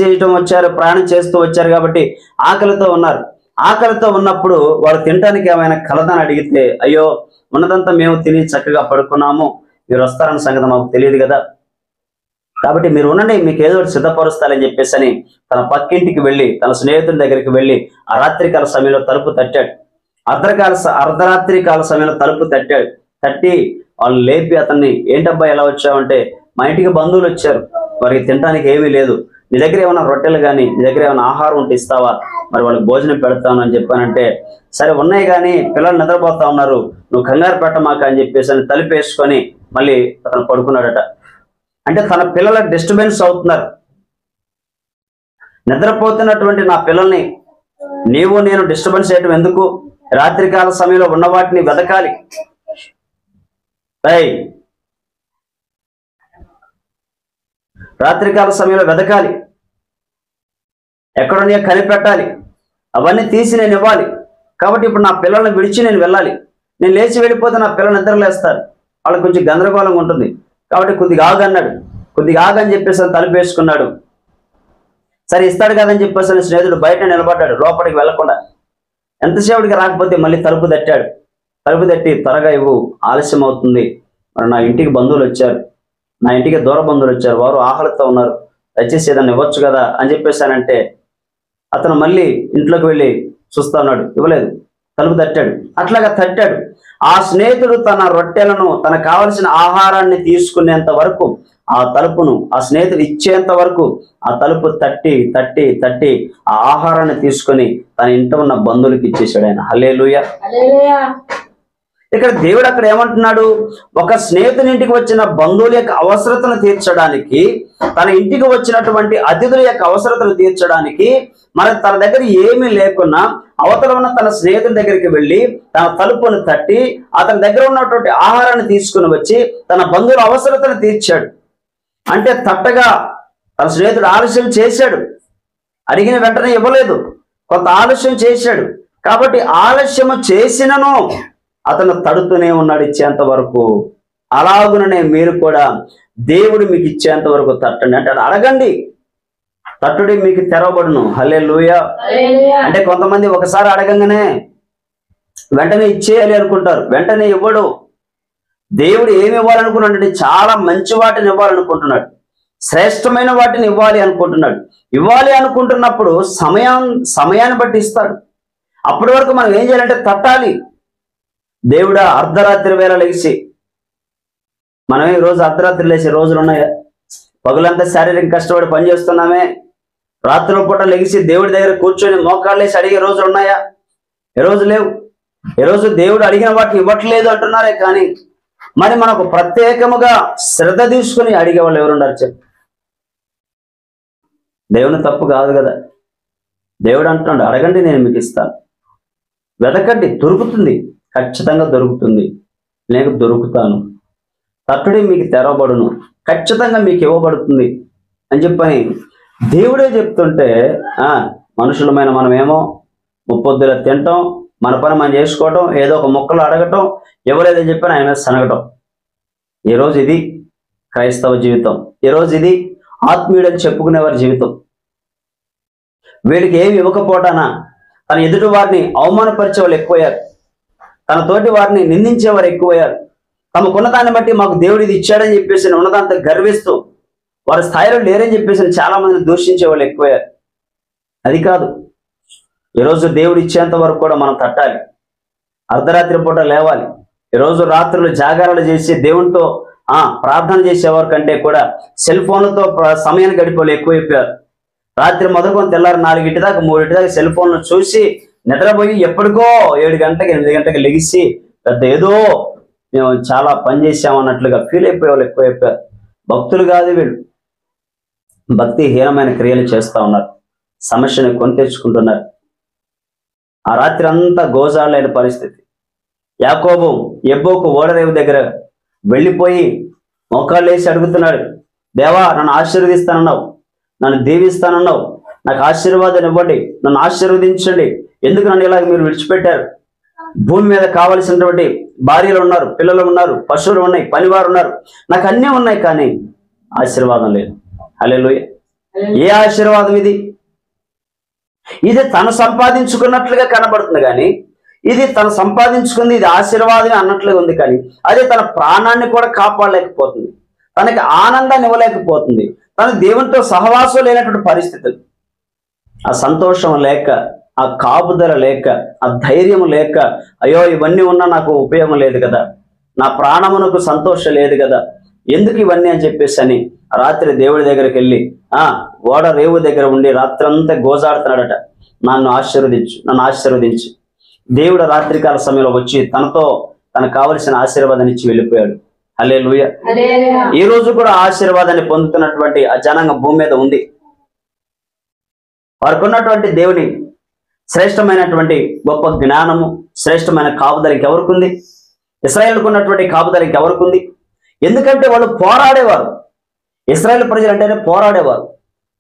చేస్తూ వచ్చారు కాబట్టి ఆకలితో ఉన్నారు. ఆకలితో ఉన్నప్పుడు వాళ్ళు తినడానికి ఏమైనా కలదని అడిగితే, అయ్యో ఉన్నదంతా మేము తిని చక్కగా పడుకున్నాము, మీరు వస్తారన్న సంగతి మాకు తెలియదు కదా, కాబట్టి మీరు ఉండండి, మీకు ఏదో ఒకటి సిద్ధపరుస్తారని చెప్పేసి అని తన పక్కింటికి వెళ్ళి, తన స్నేహితుడి దగ్గరికి వెళ్ళి ఆ రాత్రికాల సమయంలో తలుపు తట్టాడు. అర్ధరాత్రి కాల సమయంలో తలుపు తట్టి వాళ్ళు లేపి అతన్ని, ఏంటబ్బా ఎలా వచ్చావంటే, మా ఇంటికి బంధువులు వచ్చారు, వారికి తినడానికి ఏమీ లేదు, నీ దగ్గర ఏమైనా రొట్టెలు కానీ, నీ దగ్గర ఏమైనా ఆహారం ఉంటే ఇస్తావా, మరి వాళ్ళకి భోజనం పెడతాను అని చెప్పానంటే, సరే ఉన్నాయి కానీ పిల్లలు నిద్రపోతా ఉన్నారు, నువ్వు కంగారు పెట్టమాక అని చెప్పేసి అని తలుపు వేసుకొని మళ్ళీ అతను పడుకున్నాడట. అంటే తన పిల్లల డిస్టర్బెన్స్ అవుతున్నారు. నిద్రపోతున్నటువంటి నా పిల్లల్ని నీవు నేను డిస్టర్బెన్స్ చేయటం ఎందుకు? రాత్రికాల సమయంలో ఉన్న వాటిని వెతకాలి. రాత్రికాల సమయంలో వెతకాలి, ఎక్కడున్నా కనిపెట్టాలి, అవన్నీ తీసి నేను ఇవ్వాలి. కాబట్టి ఇప్పుడు నా పిల్లల్ని విడిచి నేను వెళ్ళాలి. నేను లేచి వెళ్ళిపోతే నా పిల్లలు నిద్రలేస్తారు, వాళ్ళకి కొంచెం గందరగోళంగా ఉంటుంది. కాబట్టి కొద్దిగా ఆగన్నాడు. కొద్దిగా ఆగని చెప్పేసి తలుపు వేసుకున్నాడు. సరే ఇస్తాడు కదని చెప్పేసి స్నేహితుడు బయట నిలబడ్డాడు, లోపలికి వెళ్లకుండా. ఎంతసేపటికి రాకపోతే మళ్ళీ తలుపు తట్టాడు. తలుపు తట్టి, త్వరగా ఇవ్వు, ఆలస్యం అవుతుంది, మరి నా ఇంటికి బంధువులు వచ్చారు, నా ఇంటికి దూర బంధువులు వచ్చారు, వారు ఆకలితో ఉన్నారు, దయచేసి ఏదైనా ఇవ్వచ్చు కదా అని చెప్పేసానంటే అతను మళ్ళీ ఇంట్లోకి వెళ్ళి చూస్తా ఉన్నాడు, ఇవ్వలేదు. తలుపు తట్టాడు, అట్లాగా తట్టాడు. ఆ స్నేహితుడు తన రొట్టెలను, తనకు కావలసిన ఆహారాన్ని తీసుకునేంత వరకు, ఆ తలుపును ఆ స్నేహితుడు ఇచ్చేంత వరకు ఆ తలుపు తట్టి తట్టి తట్టి ఆ ఆహారాన్ని తీసుకొని తన ఇంట ఉన్న బంధువులకి ఇచ్చేసాడు ఆయన. హల్లెలూయా. ఇక్కడ దేవుడు అక్కడ ఏమంటున్నాడు, ఒక స్నేహితుని ఇంటికి వచ్చిన బంధువుల యొక్క అవసరతను తీర్చడానికి, తన ఇంటికి వచ్చినటువంటి అతిథుల యొక్క అవసరతను తీర్చడానికి మరి తన దగ్గర ఏమీ లేకున్నా అవతల ఉన్న తన స్నేహితుల దగ్గరికి వెళ్ళి తన తలుపును తట్టి అతని దగ్గర ఉన్నటువంటి ఆహారాన్ని తీసుకుని వచ్చి తన బంధువుల అవసరతను తీర్చాడు. అంటే తట్టగా తన స్నేహితుడు ఆలస్యం చేశాడు, అడిగిన వెంటనే ఇవ్వలేదు, కొంత ఆలస్యం చేశాడు. కాబట్టి ఆలస్యము చేసినను అతను తడుతూనే ఉన్నాడు ఇచ్చేంత వరకు. అలాగుననే మీరు కూడా దేవుడు మీకు ఇచ్చేంత వరకు తట్టండి అంటే అడగండి, తట్టుడి మీకు తెరవబడును. హల్లెలూయా. అంటే కొంతమంది ఒకసారి అడగంగానే వెంటనే ఇచ్చేయాలి అనుకుంటారు, వెంటనే ఇవ్వడు. దేవుడు ఏమి ఇవ్వాలనుకున్నాడు, చాలా మంచి వాటిని ఇవ్వాలనుకుంటున్నాడు, శ్రేష్టమైన వాటిని ఇవ్వాలి అనుకుంటున్నాడు. ఇవ్వాలి అనుకుంటున్నప్పుడు సమయాన్ని బట్టి ఇస్తాడు. అప్పటి వరకు మనం ఏం చేయాలంటే తట్టాలి. దేవుడా అర్ధరాత్రి వేళ లేచి, మనమే ఈరోజు అర్ధరాత్రి లేచే రోజులు ఉన్నాయా? పగులంతా శారీరక కష్టపడి పనిచేస్తున్నామే, రాత్రుల పూట లెగిసి దేవుడి దగ్గర కూర్చొని మోకాళ్ళు వేసి అడిగే రోజులు ఉన్నాయా? ఏ రోజు లేవు. ఏ రోజు దేవుడు అడిగిన వాటిని ఇవ్వట్లేదు అంటున్నారే, కానీ మరి మనకు ప్రత్యేకముగా శ్రద్ధ తీసుకుని అడిగేవాళ్ళు ఎవరున్నారు చెప్పు? దేవుని తప్పు కాదు కదా. దేవుడు అంటున్నాడు, అడగండి నేను మీకు ఇస్తాను, వెతకండి దొరుకుతుంది, ఖచ్చితంగా దొరుకుతుంది, లేక దొరుకుతాను, తట్టుడి మీకు తెరవబడును, ఖచ్చితంగా మీకు ఇవ్వబడుతుంది అని చెప్పని దేవుడే చెప్తుంటే మనుషులమైన మనమేమో ముప్పొద్దుల తినటం, మన పని మనం చేసుకోవటం, ఏదో ఒక మొక్కలు అడగటం, ఎవరేదో చెప్పని ఆయన సనగటం. ఈరోజు ఇది క్రైస్తవ జీవితం, ఈరోజు ఇది ఆత్మీయుడని చెప్పుకునేవారి జీవితం. వీడికి ఏమి ఇవ్వకపోవటానా తన ఎదుటి వారిని అవమానపరిచే వాళ్ళు ఎక్కువయ్యారు, తన తోటి వారిని నిందించేవారు ఎక్కువయ్యారు. తమకున్న దాన్ని బట్టి మాకు దేవుడు ఇది ఇచ్చాడని చెప్పేసి ఉన్నదంతా గర్విస్తూ వారి స్థాయిలో లేరని చెప్పేసి చాలా మందిని దూషించే వాళ్ళు ఎక్కువయ్యారు. అది కాదు, ఈరోజు దేవుడు ఇచ్చేంత వరకు కూడా మనం తట్టాలి, అర్ధరాత్రి పూట లేవాలి. ఈరోజు రాత్రులు జాగారాలు చేసి దేవునితో ప్రార్థన చేసేవారి కంటే కూడా సెల్ ఫోన్లతో సమయాన్ని గడిపేవాళ్ళు ఎక్కువైపోయారు. రాత్రి మొదలుకొని తెల్లారు 4 దాకా 3 దాకా సెల్ ఫోన్లు చూసి నిద్రపోయి ఎప్పటికో 7 గంటలకి 8 గంటలకి లెగిసి పెద్ద ఏదో మేము చాలా పని చేసామన్నట్లుగా ఫీల్ అయిపోయేవాళ్ళు ఎక్కువైపోయారు. భక్తులు కాదు వీళ్ళు, భక్తిహీనమైన క్రియలు చేస్తూ ఉన్నారు, సమస్యను కొని తెచ్చుకుంటున్నారు. ఆ రాత్రి అంతా గోజాళ్ళైన పరిస్థితి. యాకోబు ఎబ్బోకు ఓడరేవు దగ్గర వెళ్ళిపోయి మోకాళ్ళు వేసి అడుగుతున్నాడు, దేవా నన్ను ఆశీర్వదిస్తానన్నావు, నన్ను దీవిస్తానన్నావు, నాకు ఆశీర్వాదం ఇవ్వండి, నన్ను ఆశీర్వదించండి, ఎందుకు నన్ను ఇలాగ మీరు విడిచిపెట్టారు? భూమి మీద కావలసినటువంటి భార్యలు ఉన్నారు, పిల్లలు ఉన్నారు, పశువులు ఉన్నాయి, పనివారు ఉన్నారు, నాకు అన్నీ ఉన్నాయి, కానీ ఆశీర్వాదం లేదు. హల్లెలూయా. ఏ ఆశీర్వాదం ఇది? ఇది తను సంపాదించుకున్నట్లుగా కనబడుతుంది, కానీ ఇది తను సంపాదించుకుంది, ఇది ఆశీర్వాదమే అన్నట్లుగా ఉంది, కానీ అదే తన ప్రాణాన్ని కూడా కాపాడలేకపోతుంది, తనకి ఆనందాన్ని ఇవ్వలేకపోతుంది, తను దేవునితో సహవాసం లేనటువంటి పరిస్థితులు, ఆ సంతోషం లేక, ఆ కాపుదల లేక, ఆ ధైర్యం లేక, అయ్యో ఇవన్నీ ఉన్నా నాకు ఉపయోగం లేదు కదా, నా ప్రాణమునకు సంతోషం లేదు కదా, ఎందుకు ఇవన్నీ అని చెప్పేసి అని రాత్రి దేవుడి దగ్గరికి వెళ్ళి ఓడ రేవు దగ్గర ఉండి రాత్రంతా గోజాడుతున్నాడట, నన్ను ఆశీర్వదించు, నన్ను ఆశీర్వదించు. దేవుడు రాత్రికాల సమయంలో వచ్చి తనతో తనకు కావలసిన ఆశీర్వాదాన్ని ఇచ్చి వెళ్ళిపోయాడు. హల్లెలూయా. ఈ రోజు కూడా ఆశీర్వాదాన్ని పొందుతున్నటువంటి ఆ జనాంగం భూమి మీద ఉంది. వారికి ఉన్నటువంటి దేవుని శ్రేష్టమైనటువంటి గొప్ప జ్ఞానము, శ్రేష్టమైన కాపుదల ఇంకెవరికి ఉంది? ఇశ్రాయేలుకు ఉన్నటువంటి కాపుదల ఇంకెవరికి ఉంది? ఎందుకంటే వాళ్ళు పోరాడేవారు. ఇశ్రాయేలు ప్రజలు అంటేనే పోరాడేవారు.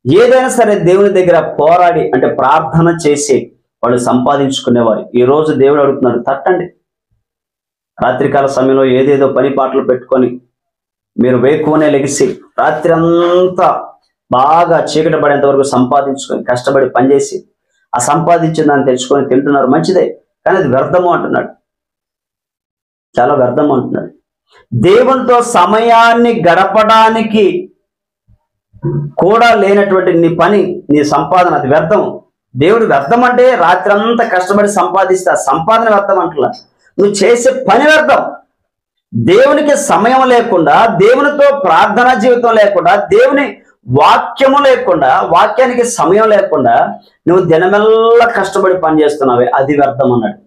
ఏదైనా సరే దేవుని దగ్గర పోరాడి అంటే ప్రార్థన చేసి వాళ్ళు సంపాదించుకునేవారు. ఈ రోజు దేవుడు అడుగుతున్నాడు, తట్టండి. రాత్రికాల సమయంలో ఏదేదో పని పాటలు పెట్టుకొని మీరు వేకువనే లెగిసి రాత్రి అంతా బాగా చీకటి పడేంత వరకు సంపాదించుకొని కష్టపడి పనిచేసి ఆ సంపాదించిన దాన్ని తెచ్చుకొని తింటున్నారు, మంచిదే, కానీ అది వ్యర్థము అంటున్నాడు, చాలా వ్యర్థము అంటున్నాడు. దేవునితో సమయాన్ని గడపడానికి కూడా లేనటువంటి నీ పని, నీ సంపాదన అది వ్యర్థం. దేవుడు వ్యర్థం అంటే రాత్రి అంతా కష్టపడి సంపాదిస్తే ఆ సంపాదన వ్యర్థం అంటలా, నువ్వు చేసే పని వ్యర్థం. దేవునికి సమయం లేకుండా, దేవునితో ప్రార్థనా జీవితం లేకుండా, దేవుని వాక్యము లేకుండా, వాక్యానికి సమయం లేకుండా నువ్వు దినమెల్లా కష్టపడి పని చేస్తున్నావే అది వ్యర్థం అన్నాడు.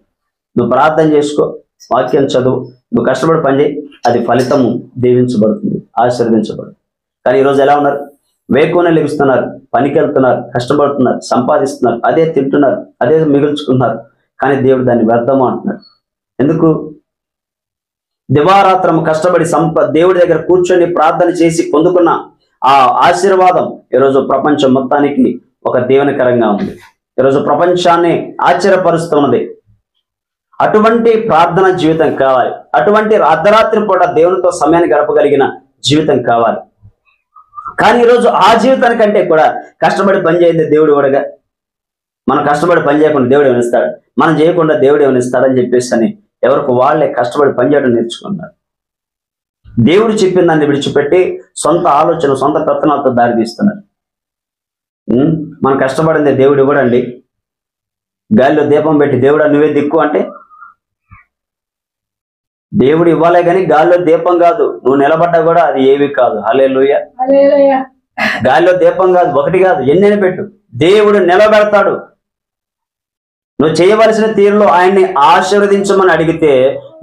నువ్వు ప్రార్థన చేసుకో, వాక్యం చదువు, నువ్వు కష్టపడి పని చేయి, అది ఫలితము దీవించబడుతుంది, ఆశీర్వదించబడుతుంది. కానీ ఈరోజు ఎలా ఉన్నారు? వేకువనే లెగుస్తున్నారు, పనికి వెళ్తున్నారు, కష్టపడుతున్నారు, సంపాదిస్తున్నారు, అదే తింటున్నారు, అదే మిగుల్చుకున్నారు. కానీ దేవుడు దాన్ని వ్యర్థము అంటున్నాడు. ఎందుకు? దివారాత్రం కష్టపడి దేవుడి దగ్గర కూర్చొని ప్రార్థన చేసి పొందుకున్న ఆ ఆశీర్వాదం ఈరోజు ప్రపంచం మొత్తానికి ఒక దీవెనకరంగా ఉంది. ఈరోజు ప్రపంచాన్ని ఆశ్చర్యపరుస్తున్నది. అటువంటి ప్రార్థన జీవితం కావాలి. అటువంటి అర్ధరాత్రి పూట దేవునితో సమయాన్ని గడపగలిగిన జీవితం కావాలి. కానీ ఈరోజు ఆ జీవితానికంటే కూడా కష్టపడి పని చేయండి దేవుడు ఇవ్వడుగా. మనం కష్టపడి పని చేయకుండా దేవుడు ఏమనిస్తాడు, మనం చేయకుండా దేవుడు ఏమనిస్తాడని చెప్పేసి అని ఎవరికి వాళ్ళే కష్టపడి పనిచేయడం నేర్చుకున్నారు. దేవుడు చెప్పిన దాన్ని విడిచిపెట్టి సొంత ఆలోచన, సొంత ప్రయత్నాలతో దారి తీస్తున్నారు. మనం కష్టపడింది దేవుడు ఇవ్వడండి. గాలిలో దీపం పెట్టి దేవుడు నువ్వే దిక్కు అంటే దేవుడు ఇవ్వాలే కానీ గాలిలో దీపం కాదు. నువ్వు నిలబడ్డా కూడా అది ఏవి కాదు. హల్లెలూయా. గాలిలో దీపం కాదు, ఒకటి కాదు, ఎన్నైనా పెట్టు, దేవుడు నిలబెడతాడు. నువ్వు చేయవలసిన తీరులో ఆయన్ని ఆశీర్వదించమని అడిగితే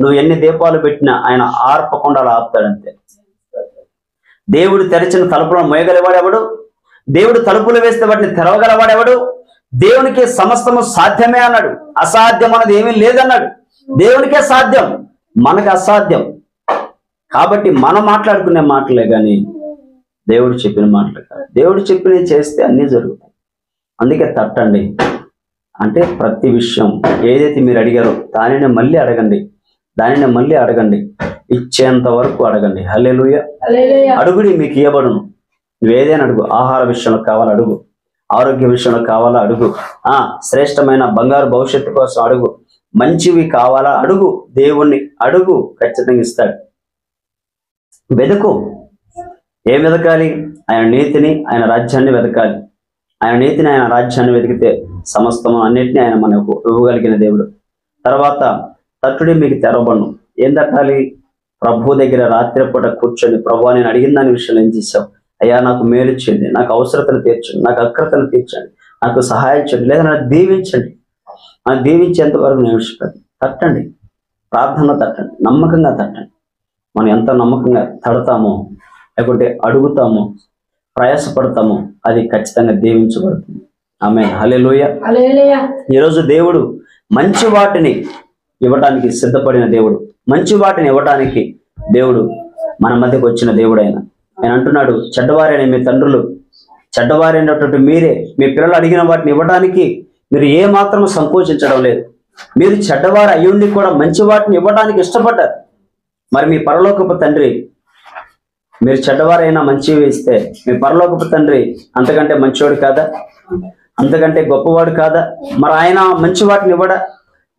నువ్వు ఎన్ని దీపాలు పెట్టినా ఆయన ఆర్పకుండా ఆపుతాడంతే. దేవుడు తెరిచిన తలుపులను మోయగలవాడెవడు? దేవుడు తలుపులు వేస్తే వాటిని తెరవగలవాడెవడు? దేవునికి సమస్తము సాధ్యమే అన్నాడు. అసాధ్యం అన్నది ఏమీ లేదన్నాడు. దేవునికే సాధ్యం, మనకు అసాధ్యం. కాబట్టి మనం మాట్లాడుకునే మాటలే కానీ దేవుడు చెప్పిన మాటలు కాదు. దేవుడు చెప్పినవి చేస్తే అన్నీ జరుగుతాయి. అందుకే తట్టండి అంటే ప్రతి విషయం ఏదైతే మీరు అడిగారో దానిని మళ్ళీ అడగండి, దానిని మళ్ళీ అడగండి, ఇచ్చేంత వరకు అడగండి. హల్లెలూయా. అడుగుడి మీకు ఇవ్వబడును. నువ్వు ఏదైనా అడుగు. ఆహార విషయంలో కావాలా అడుగు, ఆరోగ్య విషయంలో కావాలా అడుగు, శ్రేష్టమైన బంగారు భవిష్యత్తు కోసం అడుగు, మంచివి కావాలా అడుగు, దేవుణ్ణి అడుగు, ఖచ్చితంగా ఇస్తాడు. వెతుకు. ఏం వెతకాలి? ఆయన నీతిని, ఆయన రాజ్యాన్ని వెతకాలి. ఆయన నీతిని, ఆయన రాజ్యాన్ని వెతికితే సమస్తము అన్నిటినీ ఆయన మనకు ఇవ్వగలిగిన దేవుడు. తర్వాత తట్టుడి మీకు తెరవబడును. ఏం తట్టాలి? ప్రభు దగ్గర రాత్రిపూట కూర్చొని, ప్రభు నేను అడిగిన దాని విషయంలో ఏం చేశావు? అయ్యా నాకు మేలు చేయండి, నాకు అవసరతను తీర్చండి, నాకు అక్రతను తీర్చండి, నాకు సహాయం చేయండి, లేదా నాకు దీవించండి. నాకు దీవించేంత వరకు నేను విడిచిపెట్టండి. తట్టండి, ప్రార్థనలో తట్టండి, నమ్మకంగా తట్టండి. మనం ఎంత నమ్మకంగా తడతామో, లేకుంటే అడుగుతామో, ప్రయాసపడతామో అది ఖచ్చితంగా దీవించబడుతుంది. ఆమేన్. హల్లెలూయా. ఈరోజు దేవుడు మంచి వాటిని ఇవ్వటానికి సిద్ధపడిన దేవుడు, మంచి వాటిని ఇవ్వటానికి దేవుడు మన మధ్యకు వచ్చిన దేవుడు. ఆయన అంటున్నాడు, చెడ్డవారైన మీ తండ్రులు, చెడ్డవారైనటువంటి మీరే మీ పిల్లలు అడిగిన వాటిని ఇవ్వడానికి మీరు ఏ మాత్రం సంకోచించడం లేదు. మీరు చెడ్డవారు అయ్యుండి కూడా మంచి వాటిని ఇవ్వడానికి ఇష్టపడ్డారు. మరి మీ పరలోకపు తండ్రి, మీరు చెడ్డవారైనా మంచివి ఇస్తే మీ పరలోకపు తండ్రి అంతకంటే మంచివాడు కాదా? అంతకంటే గొప్పవాడు కాదా? మరి ఆయన మంచి వాటిని ఇవ్వడా?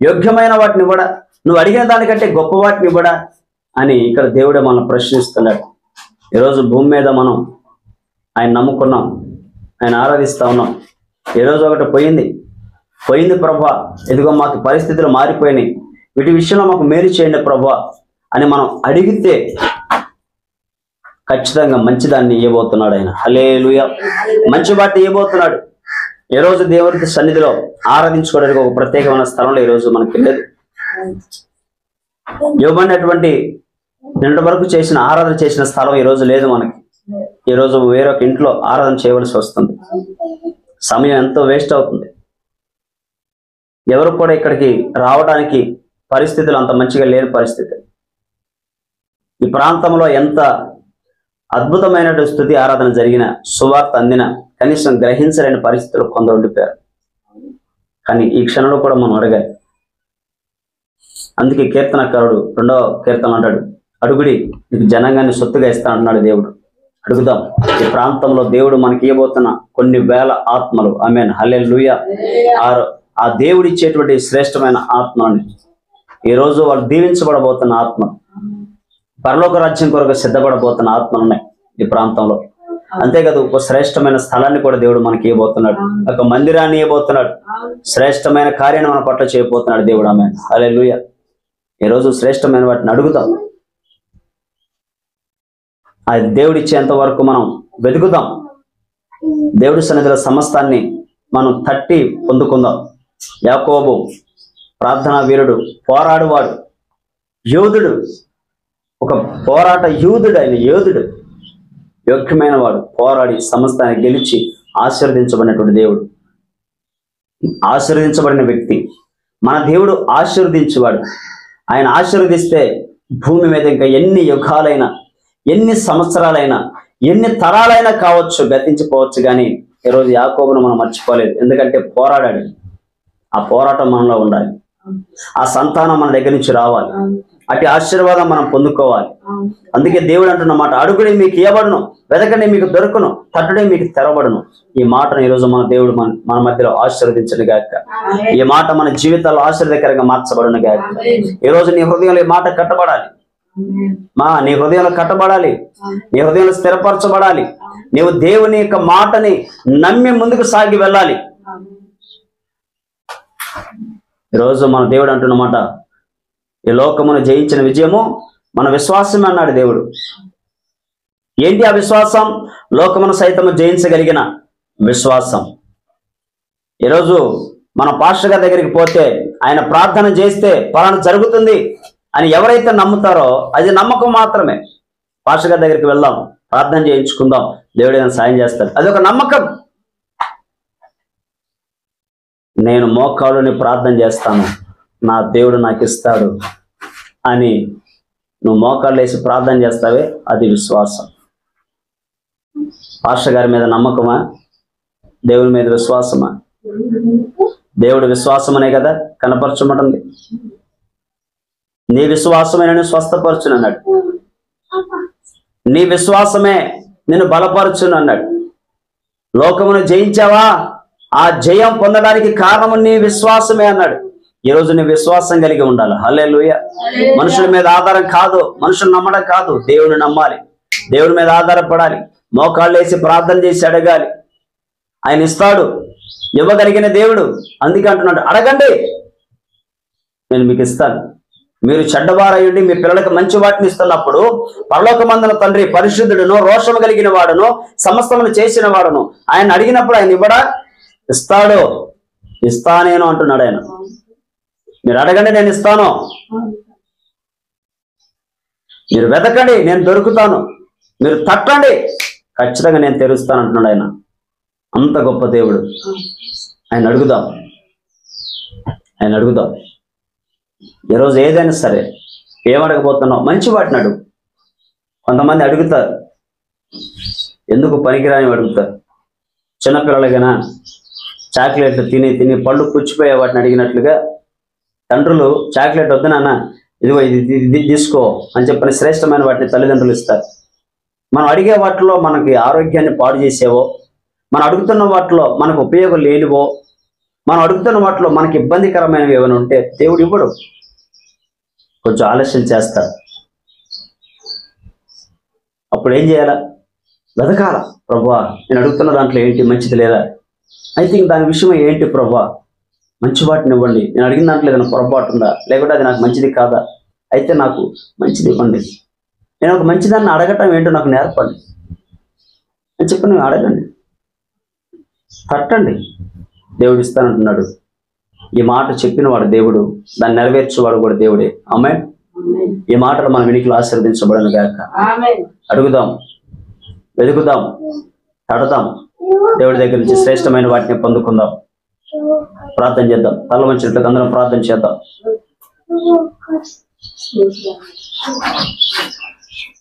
యోగ్యమైన వాటిని ఇవ్వడా? నువ్వు అడిగిన దానికంటే గొప్ప వాటిని ఇవ్వడా అని ఇక్కడ దేవుడే మనం ప్రశ్నిస్తున్నాడు. ఈరోజు భూమి మీద మనం ఆయన నమ్ముకున్నాం, ఆయన ఆరాధిస్తా ఉన్నాం. ఈరోజు ఒకటి పోయింది ప్రభా, ఇదిగో మాకు పరిస్థితులు మారిపోయినాయి, వీటి విషయంలో మాకు మేలు చేయండి ప్రభా అని మనం అడిగితే ఖచ్చితంగా మంచిదాన్ని ఇవ్వబోతున్నాడు ఆయన. హల్లెలూయా. మంచి వాటిని ఇవ్వబోతున్నాడు. ఈ రోజు దేవుడి సన్నిధిలో ఆరాధించుకోవడానికి ఒక ప్రత్యేకమైన స్థలంలో ఈరోజు మనకి లేదు. ఇవ్వబడినటువంటి నిన్నటి వరకు చేసిన ఆరాధన చేసిన స్థలం ఈరోజు లేదు మనకి. ఈరోజు వేరొక ఇంట్లో ఆరాధన చేయవలసి వస్తుంది. సమయం ఎంతో వేస్ట్ అవుతుంది. ఎవరు కూడా ఇక్కడికి రావడానికి పరిస్థితులు అంత మంచిగా లేని పరిస్థితి. ఈ ప్రాంతంలో ఎంత అద్భుతమైనటువంటి స్తుతి ఆరాధన జరిగిన, సువార్త అందిన, కనీసం గ్రహించలేని పరిస్థితులు కొందరు ఉండిపోయారు. కానీ ఈ క్షణంలో కూడా మనం అడగాలి. అందుకే కీర్తనకారుడు 2వ కీర్తన అంటాడు, అడుగుడి నీకు జనాంగాన్ని సొత్తుగా ఇస్తా అంటున్నాడు దేవుడు. అడుగుదాం. ఈ ప్రాంతంలో దేవుడు మనకి ఇవ్వబోతున్న కొన్ని వేల ఆత్మలు. ఆమేన్. హల్లెలూయా. ఆ దేవుడు ఇచ్చేటువంటి శ్రేష్టమైన ఆత్మని ఈరోజు వాళ్ళు దీవించబడబోతున్న ఆత్మ, పరలోక రాజ్యం కొరకు సిద్ధపడబోతున్న ఆత్మలు ఉన్నాయి ఈ ప్రాంతంలో. అంతేకాదు ఒక శ్రేష్టమైన స్థలాన్ని కూడా దేవుడు మనకి ఇవ్వబోతున్నాడు, ఒక మందిరాన్ని ఇవ్వబోతున్నాడు, శ్రేష్టమైన కార్యాన్ని మన పట్ల చేయబోతున్నాడు దేవుడు. ఆమేన్, హల్లెలూయా. ఈరోజు శ్రేష్టమైన వాటిని అడుగుదాం, అది దేవుడు ఇచ్చేంత వరకు మనం వెతుకుదాం. దేవుడి సన్నిధిలో సమస్తాన్ని మనం తట్టి పొందుకుందాం. యాకోబు ప్రార్థనా వీరుడు, పోరాడువాడు, యోధుడు, ఒక పోరాట యోధుడు, ఆయన యోధుడు, యోగ్యమైన వాడు, పోరాడి సమస్తాన్ని గెలిచి ఆశీర్వదించబడినటువంటి దేవుడు, ఆశీర్వదించబడిన వ్యక్తి మన దేవుడు. ఆశీర్వదించేవాడు. ఆయన ఆశీర్వదిస్తే భూమి మీద ఇంకా ఎన్ని యుగాలైనా, ఎన్ని సంవత్సరాలైనా, ఎన్ని తరాలైనా కావచ్చు, గతించిపోవచ్చు, కానీ ఈరోజు యాకోబును మనం మర్చిపోలేదు. ఎందుకంటే పోరాడాడు. ఆ పోరాటం మనలో ఉండాలి. ఆ సంతానం మన దగ్గర నుంచి రావాలి. అటు ఆశీర్వాదం మనం పొందుకోవాలి. అందుకే దేవుడు అంటున్నమాట, అడుగుడి మీకు ఇవ్వబడును, వెతకండి మీకు దొరుకును, తట్టుడే మీకు తెరబడును. ఈ మాటను ఈరోజు మన దేవుడు మన మధ్యలో ఆశీర్వదించను గాక. ఈ మాట మన జీవితాల్లో ఆశీర్వదకరంగా మార్చబడును గాక. ఈరోజు నీ హృదయంలో ఈ మాట కట్టబడాలి. నీ హృదయంలో కట్టబడాలి, నీ హృదయంలో స్థిరపరచబడాలి. నీవు దేవుని యొక్క మాటని నమ్మి ముందుకు సాగి వెళ్ళాలి. ఈరోజు మన దేవుడు అంటున్నమాట, ఈ లోకమును జయించిన విజయము మన విశ్వాసమే అన్నాడు దేవుడు. ఏంటి ఆ విశ్వాసం? లోకమును సైతము జయించగలిగిన విశ్వాసం. ఈరోజు మన పాస్టర్ గారి దగ్గరికి పోతే ఆయన ప్రార్థన చేస్తే పలానా జరుగుతుంది అని ఎవరైతే నమ్ముతారో అది నమ్మకం మాత్రమే. పాస్టర్ గారి దగ్గరికి వెళ్దాం, ప్రార్థన చేయించుకుందాం, దేవుడు ఏదైనా సాయం చేస్తాడు, అది ఒక నమ్మకం. నేను మోకాళ్ళుని ప్రార్థన చేస్తాను, నా దేవుడు నాకు ఇస్తాడు అని నువ్వు మోకాళ్ళు వేసి ప్రార్థన చేస్తావే, అది విశ్వాసం. పాస్టర్ గారి మీద నమ్మకమా? దేవుని మీద విశ్వాసమా? దేవుడు విశ్వాసం అనే కదా కనపరచమంటుంది. నీ విశ్వాసమే నేను స్వస్థపరచును అన్నాడు. నీ విశ్వాసమే నేను బలపరచును అన్నాడు. లోకమును జయించావా? ఆ జయం పొందడానికి కారణము నీ విశ్వాసమే అన్నాడు. ఈరోజు నీ విశ్వాసం కలిగి ఉండాలి. హల్లెలూయా. మనుషుల మీద ఆధారం కాదు, మనుషులు నమ్మడం కాదు, దేవుని నమ్మాలి, దేవుడి మీద ఆధారపడాలి, మోకాళ్ళు వేసి ప్రార్థన చేసి అడగాలి. ఆయన ఇస్తాడు, ఇవ్వగలిగిన దేవుడు. అందుకే అంటున్నాడు, అడగండి నేను మీకు ఇస్తాను. మీరు చెడ్డవారయ్యుండి మీ పిల్లలకు మంచి వాటిని ఇస్తున్నప్పుడు పరలోకమందున తండ్రి పరిశుద్ధుడును, రోషము కలిగిన వాడును, సమస్తమును చేసిన వాడును, ఆయన అడిగినప్పుడు ఆయన ఇవ్వడా? ఇస్తాడు. ఇస్తా నేను అంటున్నాడు ఆయన. మీరు అడగండి నేను ఇస్తాను, మీరు వెతకండి నేను దొరుకుతాను, మీరు తట్టండి ఖచ్చితంగా నేను తెరుస్తాను అంటున్నాడు ఆయన. అంత గొప్ప దేవుడు. ఆయన అడుగుదాం, ఆయన అడుగుదాం. ఈరోజు ఏదైనా సరే ఏమడగబోతున్నావు? మంచి వాటిని అడుగు. కొంతమంది అడుగుతారు, ఎందుకు పనికిరాని అడుగుతారు. చిన్నపిల్లలకైనా చాక్లెట్లు తిని తిని పళ్ళు పుచ్చిపోయే వాటిని అడిగినట్లుగా తండ్రులు చాక్లెట్ వద్దు నాన్న, ఇదిగో ఇది తీసుకో అని చెప్పిన శ్రేష్టమైన వాటిని తల్లిదండ్రులు ఇస్తారు. మనం అడిగే వాటిలో మనకి ఆరోగ్యాన్ని పాడు చేసేవో, మనం అడుగుతున్న వాటిలో మనకు ఉపయోగం లేనివో, మనం అడుగుతున్న వాటిలో మనకి ఇబ్బందికరమైనవి ఏమైనా ఉంటే దేవుడు ఇవ్వడు, కొంచెం ఆలస్యం చేస్తాడు. అప్పుడు ఏం చేయాలా? వెతకాల. ప్రభువా నేను అడుగుతున్న దాంట్లో ఏంటి మంచిది లేదా? ఐ థింక్ దాని విషయం ఏంటి ప్రభువా? మంచి వాటిని ఇవ్వండి. నేను అడిగిన దాంట్లో ఏదైనా పొరపాటు ఉందా, లేకుంటే అది నాకు మంచిది కాదా? అయితే నాకు మంచిది ఇవ్వండి. నేను ఒక మంచిదాన్ని అడగటం ఏంటో నాకు నేర్పండి అని చెప్పి నువ్వు అడగండి, తట్టండి, దేవుడు ఇస్తానంటున్నాడు. ఈ మాట చెప్పిన వాడు దేవుడు, దాన్ని నెరవేర్చేవాడు కూడా దేవుడే. ఆమేన్. ఈ మాటలు మన వినికిలో ఆశీర్వదించబడను గాక. అడుగుదాం, వెతుకుదాం, తడదాం, దేవుడి దగ్గర నుంచి శ్రేష్టమైన వాటిని పొందుకుందాం. ప్రార్థన చేద్దాం. తల వంచినట్లుగా అందరం ప్రార్థన చేద్దాం.